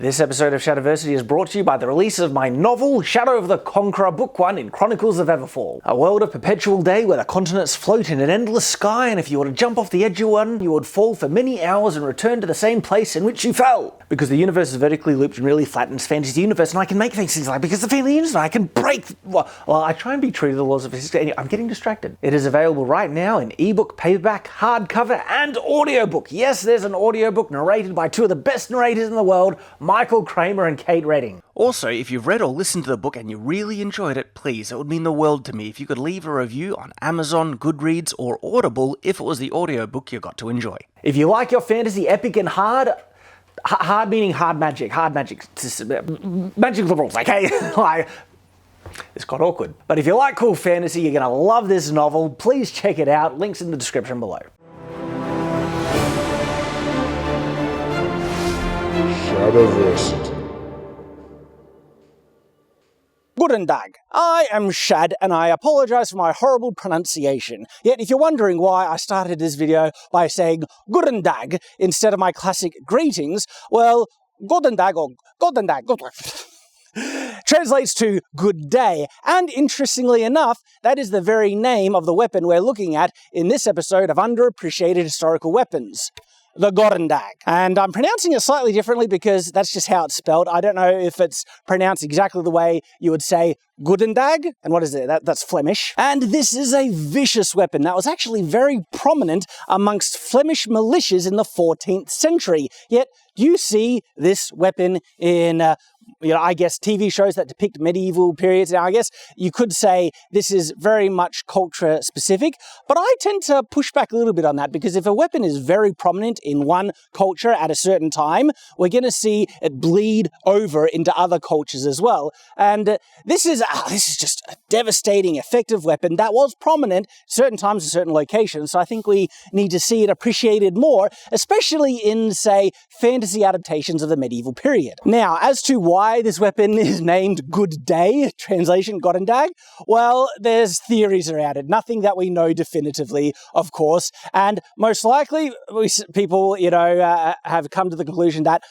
This episode of Shadowversity is brought to you by the release of my novel, Shadow of the Conqueror Book 1 in Chronicles of Everfall. A world of perpetual day where the continents float in an endless sky, and if you were to jump off the edge of one, you would fall for many hours and return to the same place in which you fell. Because the universe is vertically looped and really flat, and it's fantasy universe, and I can make things like because the fantasy universe, I can break. Well, I try and be true to the laws of physics. Anyway, I'm getting distracted. It is available right now in ebook, paperback, hardcover, and audiobook. Yes, there's an audiobook narrated by two of the best narrators in the world, Michael Kramer and Kate Redding. Also, if you've read or listened to the book and you really enjoyed it, please, it would mean the world to me if you could leave a review on Amazon, Goodreads, or Audible if it was the audiobook you got to enjoy. If you like your fantasy epic and hard meaning hard magic, magic with the rules, okay? It's quite awkward. But if you like cool fantasy, you're going to love this novel. Please check it out. Links in the description below. Shadowversity. Goedendag. I am Shad, and I apologise for my horrible pronunciation. Yet if you're wondering why I started this video by saying Goedendag instead of my classic greetings, well, Goedendag or Goedendag translates to good day, and interestingly enough, that is the very name of the weapon we're looking at in this episode of Underappreciated Historical Weapons. The Goedendag. And I'm pronouncing it slightly differently because that's just how it's spelled. I don't know if it's pronounced exactly the way you would say Goedendag. And what is it? That's Flemish. And this is a vicious weapon that was actually very prominent amongst Flemish militias in the 14th century. Yet, you see this weapon in I guess TV shows that depict medieval periods. Now, I guess you could say this is very much culture specific, but I tend to push back a little bit on that because if a weapon is very prominent in one culture at a certain time, we're going to see it bleed over into other cultures as well. And this is just a devastating, effective weapon that was prominent certain times in certain locations. So I think we need to see it appreciated more, especially in, say, fantasy adaptations of the medieval period. Now, as to why this weapon is named Good Day, translation Goedendag, well, there's theories around it. Nothing that we know definitively, of course, and most likely people, have come to the conclusion that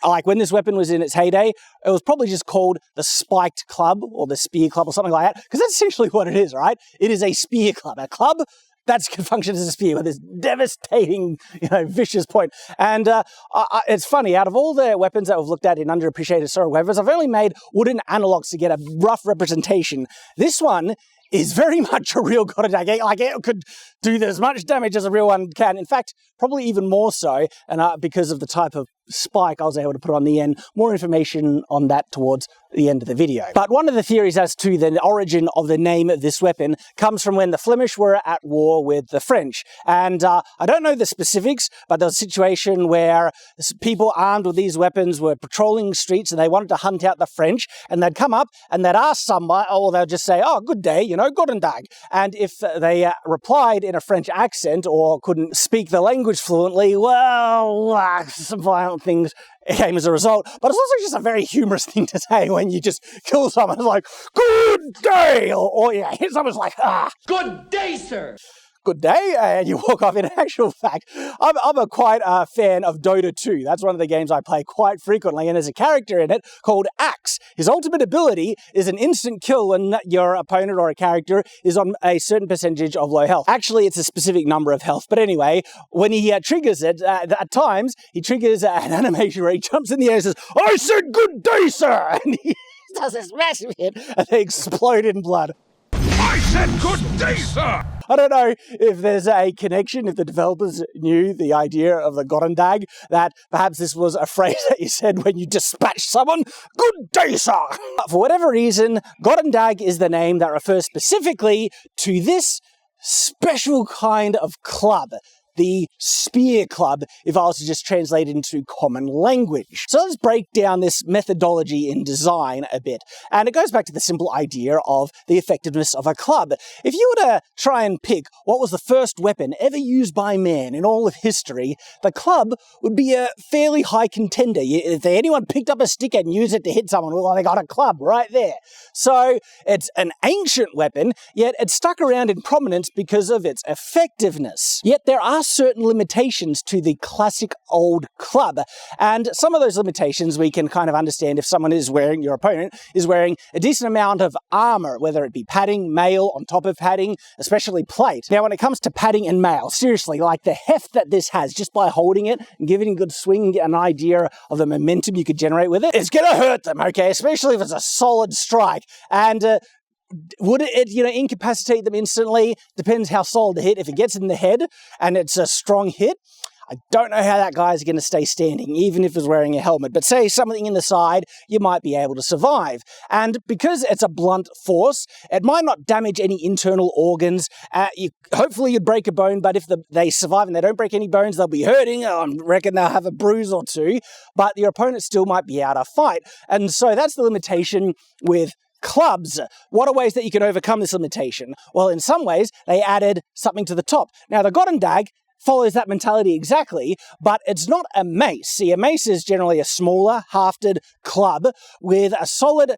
like when this weapon was in its heyday, it was probably just called the Spiked Club or the Spear Club or something like that, because that's essentially what it is, right? It is a spear club, a club that can function as a spear with this devastating, vicious point. And it's funny, out of all the weapons that we've looked at in Underappreciated Historical Weapons, I've only made wooden analogs to get a rough representation. This one is very much a real Goedendag. Like, it could do as much damage as a real one can. In fact, probably even more so, and because of the type of spike I was able to put on the end. More information on that towards the end of the video. But one of the theories as to the origin of the name of this weapon comes from when the Flemish were at war with the French. And I don't know the specifics, but there was a situation where people armed with these weapons were patrolling streets and they wanted to hunt out the French, and they'd come up and they'd ask someone, or they'd just say, oh, good day, Goedendag. And if they replied in a French accent or couldn't speak the language fluently, well, some violent things came as a result. But it's also just a very humorous thing to say when you just kill someone. It's like, good day, or hit someone's like, good day, sir. Good day, and you walk off. In actual fact, I'm quite a fan of Dota 2. That's one of the games I play quite frequently, and there's a character in it called Axe. His ultimate ability is an instant kill when your opponent or a character is on a certain percentage of low health. Actually, it's a specific number of health, but anyway, when he triggers it, at times, he triggers an animation where he jumps in the air and says, I said good day, sir! And he does this massive hit, and they explode in blood. I said good day, sir! I don't know if there's a connection, if the developers knew the idea of the Goedendag, that perhaps this was a phrase that you said when you dispatched someone. Good day, sir! For whatever reason, Goedendag is the name that refers specifically to this special kind of club. The Spear Club, if I was to just translate it into common language. So let's break down this methodology in design a bit. And it goes back to the simple idea of the effectiveness of a club. If you were to try and pick what was the first weapon ever used by man in all of history, the club would be a fairly high contender. If anyone picked up a stick and used it to hit someone, well, they got a club right there. So it's an ancient weapon, yet it stuck around in prominence because of its effectiveness. Yet there are are certain limitations to the classic old club. And some of those limitations we can kind of understand if someone is wearing, your opponent is wearing a decent amount of armor, whether it be padding, mail on top of padding, especially plate. Now, when it comes to padding and mail, seriously, like the heft that this has, just by holding it and giving it a good swing, get an idea of the momentum you could generate with it, it's going to hurt them, okay? Especially if it's a solid strike. And would it, incapacitate them instantly? Depends how solid the hit. If it gets in the head and it's a strong hit, I don't know how that guy's going to stay standing, even if he's wearing a helmet. But say something in the side, you might be able to survive. And because it's a blunt force, it might not damage any internal organs. Hopefully you'd break a bone, but if they survive and they don't break any bones, they'll be hurting. I reckon they'll have a bruise or two, but your opponent still might be able to fight. And so that's the limitation with clubs. What are ways that you can overcome this limitation? Well, in some ways, they added something to the top. Now, the Goedendag follows that mentality exactly, but it's not a mace. See, a mace is generally a smaller, hafted club with a solid,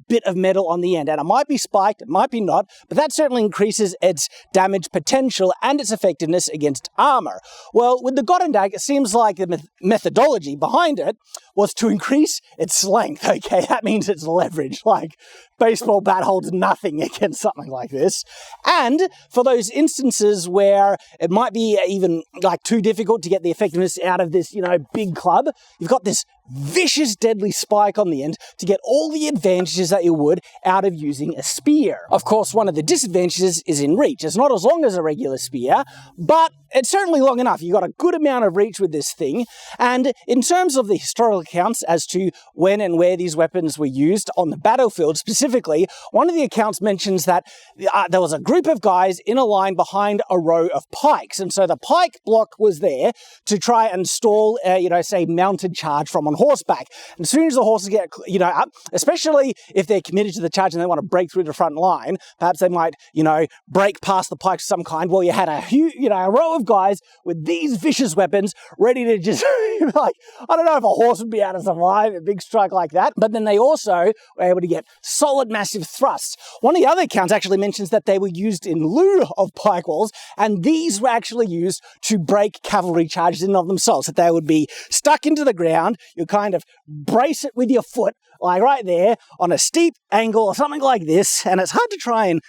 bit of metal on the end. And it might be spiked, it might be not, but that certainly increases its damage potential and its effectiveness against armor. Well, with the Goedendag, it seems like the methodology behind it was to increase its length, okay? That means its leverage. Like, baseball bat holds nothing against something like this. And for those instances where it might be even too difficult to get the effectiveness out of this, big club, you've got this vicious, deadly spike on the end to get all the advantages that you would out of using a spear. Of course, one of the disadvantages is in reach. It's not as long as a regular spear, but it's certainly long enough. You've got a good amount of reach with this thing. And in terms of the historical accounts as to when and where these weapons were used on the battlefield specifically, one of the accounts mentions that there was a group of guys in a line behind a row of pikes. And so the pike block was there to try and stall, say, mounted charge from on horseback. And as soon as the horses get, up, especially if they're committed to the charge and they want to break through the front line, perhaps they might, break past the pikes of some kind. Well, you had a row of guys with these vicious weapons ready to just, I don't know if a horse would be able to survive a big strike like that, but then they also were able to get solid, massive thrusts. One of the other accounts actually mentions that they were used in lieu of pike walls, and these were actually used to break cavalry charges in and of themselves, that they would be stuck into the ground. You kind of brace it with your foot, like right there, on a steep angle or something like this, and it's hard to try and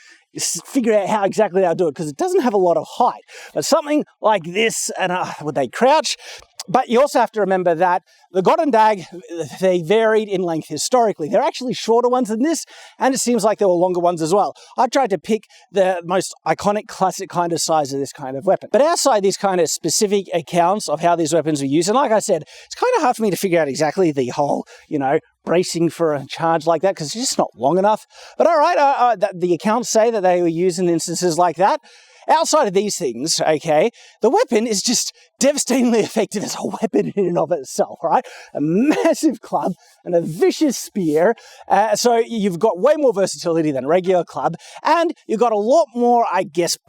figure out how exactly they'll do it because it doesn't have a lot of height. But something like this, and would they crouch? But you also have to remember that the Goedendag, they varied in length historically. They're actually shorter ones than this, and it seems like there were longer ones as well. I tried to pick the most iconic, classic kind of size of this kind of weapon. But outside these kind of specific accounts of how these weapons were used, and like I said, it's kind of hard for me to figure out exactly the whole, bracing for a charge like that, because it's just not long enough. But all right, the accounts say that they were used in instances like that. Outside of these things, okay, the weapon is just devastatingly effective as a weapon in and of itself, right? A massive club and a vicious spear. So you've got way more versatility than a regular club, and you've got a lot more,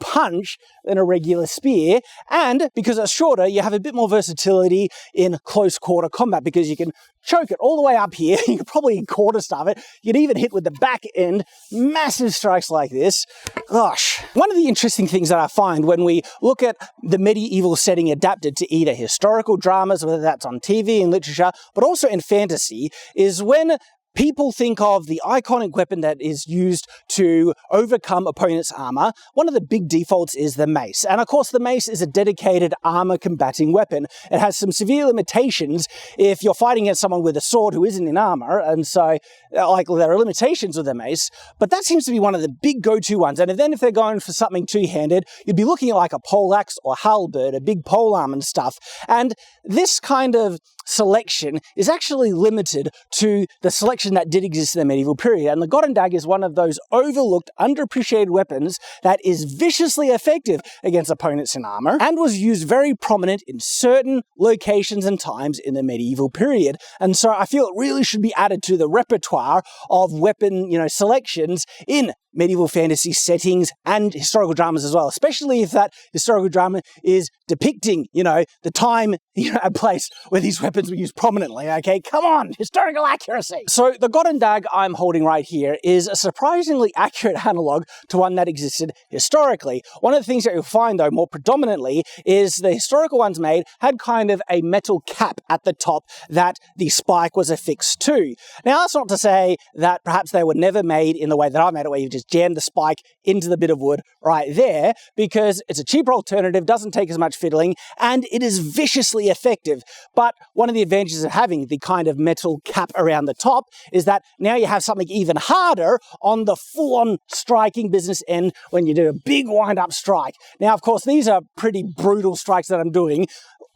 punch than a regular spear. And because it's shorter, you have a bit more versatility in close quarter combat because you can choke it all the way up here. You could probably quarter stuff it. You could even hit with the back end, massive strikes like this. Gosh. One of the interesting things that I find when we look at the medieval setting adapted to either historical dramas, whether that's on TV and literature, but also in fantasy, is when people think of the iconic weapon that is used to overcome opponents' armor, one of the big defaults is the mace. And of course, the mace is a dedicated armor combating weapon. It has some severe limitations if you're fighting against someone with a sword who isn't in armor, and so there are limitations with the mace, but that seems to be one of the big go-to ones. And if they're going for something two-handed, you'd be looking at like a poleaxe or halberd, a big polearm and stuff. And this kind of selection is actually limited to the selection that did exist in the medieval period. And the Goedendag is one of those overlooked, underappreciated weapons that is viciously effective against opponents in armor and was used very prominent in certain locations and times in the medieval period. And so I feel it really should be added to the repertoire of weapon, selections in medieval fantasy settings and historical dramas as well, especially if that historical drama is depicting, the time, and place where these weapons were used prominently, okay? Come on, historical accuracy! So the Goedendag I'm holding right here is a surprisingly accurate analog to one that existed historically. One of the things that you'll find, though, more predominantly, is the historical ones made had kind of a metal cap at the top that the spike was affixed to. Now, that's not to say that perhaps they were never made in the way that I made it, where you just jam the spike into the bit of wood right there, because it's a cheaper alternative, doesn't take as much fiddling, and it is viciously effective. But one of the advantages of having the kind of metal cap around the top is that now you have something even harder on the full-on striking business end when you do a big wind-up strike. Now, of course, these are pretty brutal strikes that I'm doing.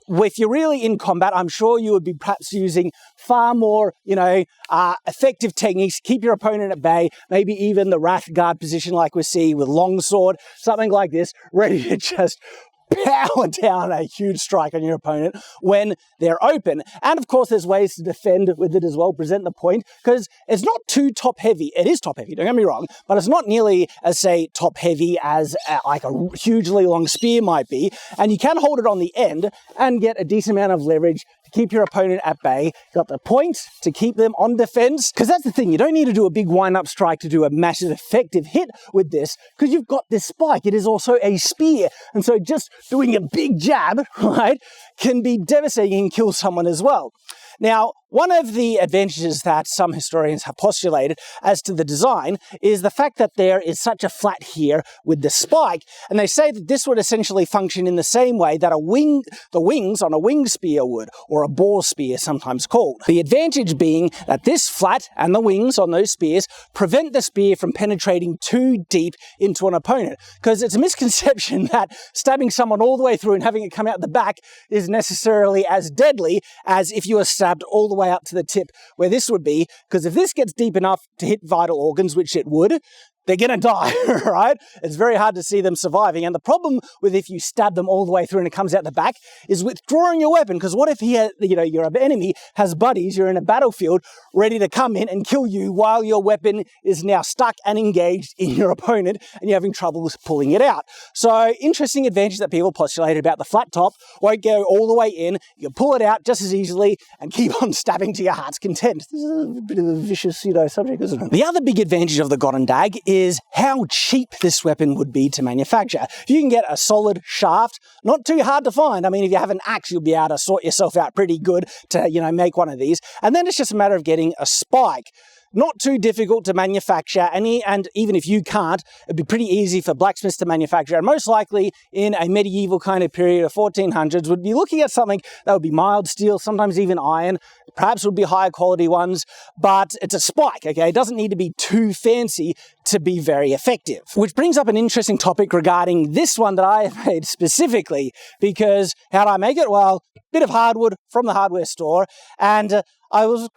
If you're really in combat, I'm sure you would be perhaps using far more, effective techniques to keep your opponent at bay, maybe even the wrath guard position like we see with longsword, something like this, ready to just power down a huge strike on your opponent when they're open. And of course, there's ways to defend with it as well, present the point, because it's not too top heavy. It is top heavy, don't get me wrong, but it's not nearly as, say, top heavy as like a hugely long spear might be. And you can hold it on the end and get a decent amount of leverage to keep your opponent at bay. You've got the point to keep them on defense, because that's the thing. You don't need to do a big wind-up strike to do a massive effective hit with this, because you've got this spike. It is also a spear. And so just doing a big jab, right, can be devastating and kill someone as well. Now, one of the advantages that some historians have postulated as to the design is the fact that there is such a flat here with the spike, and they say that this would essentially function in the same way that the wings on a wing spear would, or a boar spear sometimes called. The advantage being that this flat and the wings on those spears prevent the spear from penetrating too deep into an opponent, because it's a misconception that stabbing someone all the way through and having it come out the back is necessarily as deadly as if you were stabbed all the way up to the tip where this would be, because if this gets deep enough to hit vital organs, which it would, they're going to die, right? It's very hard to see them surviving. And the problem with if you stab them all the way through and it comes out the back is withdrawing your weapon. Because what if your enemy has buddies, you're in a battlefield, ready to come in and kill you while your weapon is now stuck and engaged in your opponent and you're having trouble pulling it out. So interesting advantage that people postulated about the flat top. Won't go all the way in. You can pull it out just as easily and keep on stabbing to your heart's content. This is a bit of a vicious subject, isn't it? The other big advantage of the Goedendag is how cheap this weapon would be to manufacture. If you can get a solid shaft, not too hard to find. I mean, if you have an axe, you'll be able to sort yourself out pretty good to, make one of these. And then it's just a matter of getting a spike. Not too difficult to manufacture, and even if you can't, it'd be pretty easy for blacksmiths to manufacture. And most likely in a medieval kind of period of 1400s, would be looking at something that would be mild steel, sometimes even iron, perhaps would be higher quality ones, but it's a spike, okay? It doesn't need to be too fancy to be very effective. Which brings up an interesting topic regarding this one that I have made specifically, because how do I make it? Well, bit of hardwood from the hardware store, and I was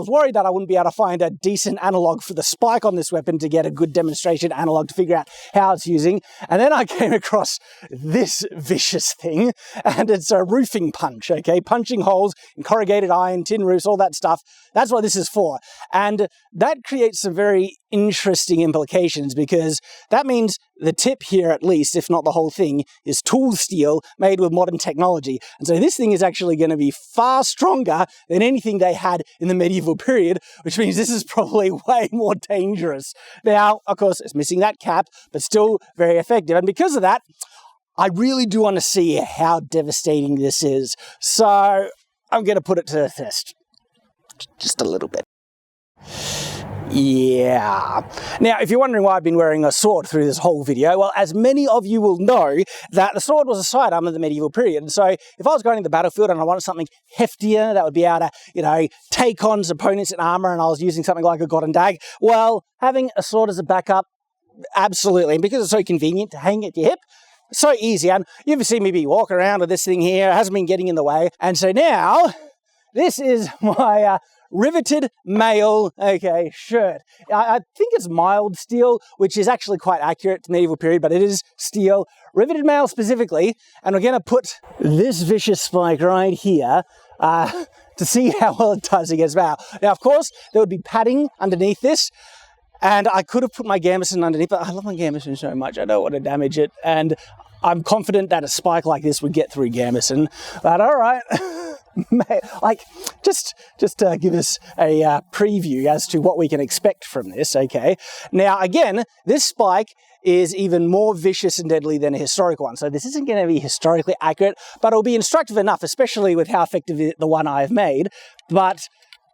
worried that I wouldn't be able to find a decent analog for the spike on this weapon to get a good demonstration analog to figure out how it's using. And then I came across this vicious thing, and it's a roofing punch, okay? Punching holes in corrugated iron, tin roofs, all that stuff. That's what this is for. And that creates some very interesting implications, because that means the tip here, at least, if not the whole thing, is tool steel made with modern technology. And so this thing is actually going to be far stronger than anything they had in the medieval period, which means this is probably way more dangerous. Now, of course, it's missing that cap, but still very effective. And because of that, I really do want to see how devastating this is. So I'm going to put it to the test. Just a little bit. Yeah. Now, if you're wondering why I've been wearing a sword through this whole video, well, as many of you will know, that the sword was a sidearm of the medieval period. And so if I was going to the battlefield and I wanted something heftier that would be able to, take on opponents in armor, and I was using something like a Goedendag, well, having a sword as a backup, absolutely. And because it's so convenient to hang at your hip, so easy. And you ever see me be walking around with this thing here, it hasn't been getting in the way. And so now, this is my riveted mail, shirt. I think it's mild steel, which is actually quite accurate to medieval period, but it is steel. Riveted mail specifically, and we're going to put this vicious spike right here to see how well it does against mail. Now, of course, there would be padding underneath this, And I could have put my gambeson underneath, but I love my gambeson so much, I don't want to damage it. And I'm confident that a spike like this would get through gambeson. But all right, like just to give us a preview as to what we can expect from this, okay? Now, again, this spike is even more vicious and deadly than a historical one. So this isn't going to be historically accurate, but it'll be instructive enough, especially with how effective the one I've made. But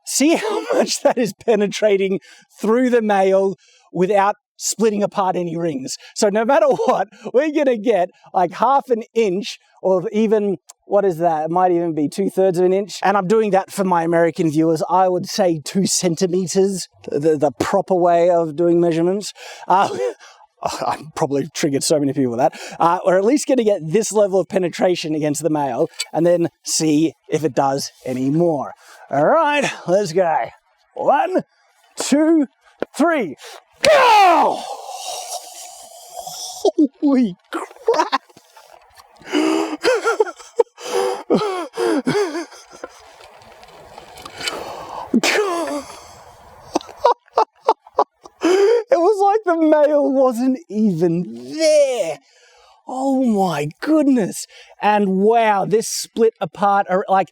see how much that is penetrating through the mail without splitting apart any rings. So no matter what, we're going to get like half an inch, or even, what is that? It might even be 2/3 of an inch. And I'm doing that for my American viewers. I would say 2 centimeters, the proper way of doing measurements. I probably triggered so many people with that. We're at least going to get this level of penetration against the mail and then see if it does any more. All right, let's go. 1, 2, 3. Go! Holy crap! It was like the mail wasn't even there. Oh my goodness. And wow, this split apart, like,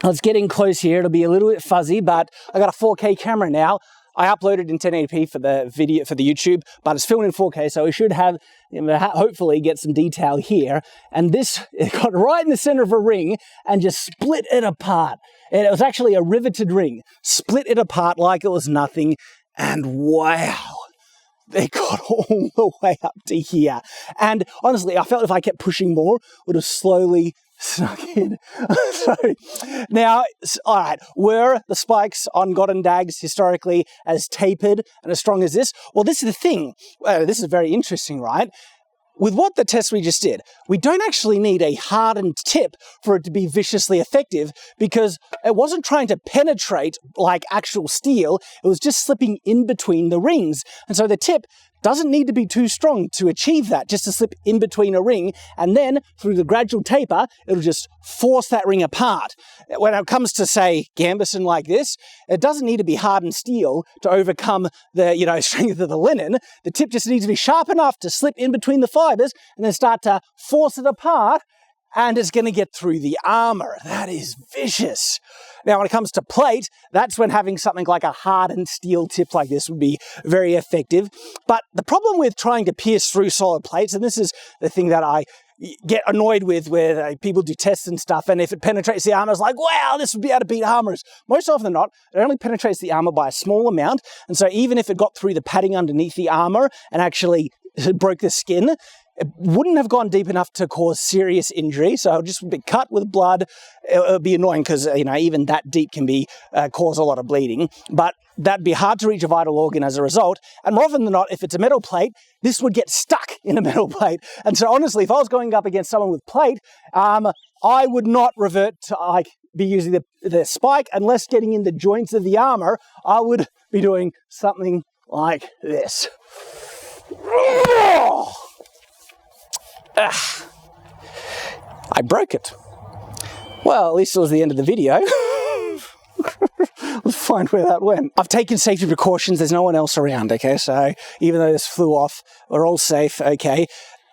it's getting close here. It'll be a little bit fuzzy, but I got a 4K camera now. I uploaded in 1080p for the video, for the YouTube, but it's filmed in 4K, so we should have, hopefully get some detail here. And this, it got right in the center of a ring and just split it apart. And it was actually a riveted ring. Split it apart like it was nothing. And wow, they got all the way up to here. And honestly, I felt if I kept pushing more, it would have slowly snuck in. So now, all right, were the spikes on Goedendags historically as tapered and as strong as this? Well, this is the thing. This is very interesting, right? With what the test we just did, we don't actually need a hardened tip for it to be viciously effective, because it wasn't trying to penetrate like actual steel, it was just slipping in between the rings. And so the tip doesn't need to be too strong to achieve that, just to slip in between a ring, and then through the gradual taper, it'll just force that ring apart. When it comes to, say, gambeson like this, it doesn't need to be hardened steel to overcome the, strength of the linen. The tip just needs to be sharp enough to slip in between the fibers and then start to force it apart, and it's going to get through the armor. That is vicious. Now, when it comes to plate, that's when having something like a hardened steel tip like this would be very effective. But the problem with trying to pierce through solid plates, and this is the thing that I get annoyed with where people do tests and stuff, and if it penetrates the armor, it's like, wow, this would be able to beat armors. Most often than not, it only penetrates the armor by a small amount, and so even if it got through the padding underneath the armor and actually broke the skin, it wouldn't have gone deep enough to cause serious injury, so it'll just be cut with blood. It'll be annoying because, even that deep can be cause a lot of bleeding, but that'd be hard to reach a vital organ as a result. And more often than not, if it's a metal plate, this would get stuck in a metal plate. And so honestly, if I was going up against someone with plate, I would not revert to be using the spike unless getting in the joints of the armor. I would be doing something like this. I broke it. Well, at least it was the end of the video. Let's find where that went. I've taken safety precautions. There's no one else around, okay? So even though this flew off, we're all safe, okay?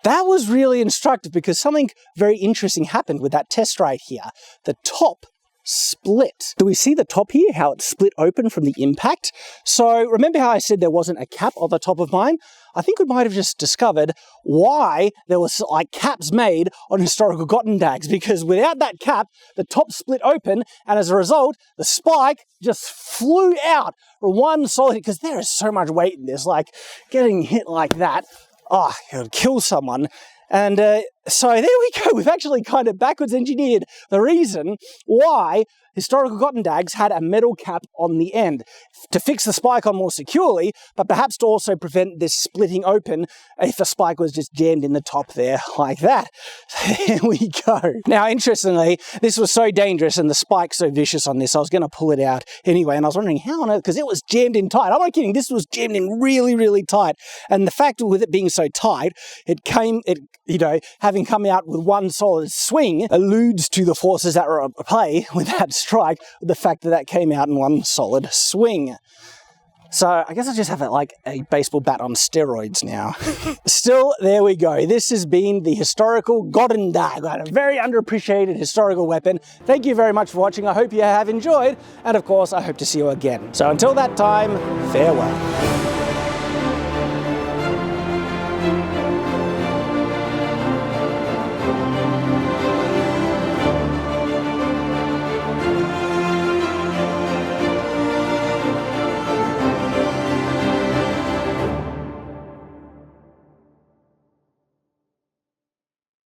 That was really instructive because something very interesting happened with that test right here. The top split. Do we see the top here, how it split open from the impact? So remember how I said there wasn't a cap on the top of mine? I think we might have just discovered why there was caps made on historical Goedendags, because without that cap, the top split open, and as a result, the spike just flew out from one solid, because there is so much weight in this, getting hit like that, it would kill someone. And so there we go. We've actually kind of backwards engineered the reason why historical Goedendags had a metal cap on the end, to fix the spike on more securely, but perhaps to also prevent this splitting open if the spike was just jammed in the top there like that. There we go. Now, interestingly, this was so dangerous and the spike so vicious on this, I was going to pull it out anyway, and I was wondering how on earth, because it was jammed in tight. I'm not kidding, this was jammed in really, really tight. And the fact with it being so tight, having come out with one solid swing alludes to the forces that were at play with that strike, the fact that came out in one solid swing. So I guess I just have it like a baseball bat on steroids now. Still, there we go. This has been the historical Goedendag, a very underappreciated historical weapon. Thank you very much for watching. I hope you have enjoyed, and of course, I hope to see you again. So until that time, farewell.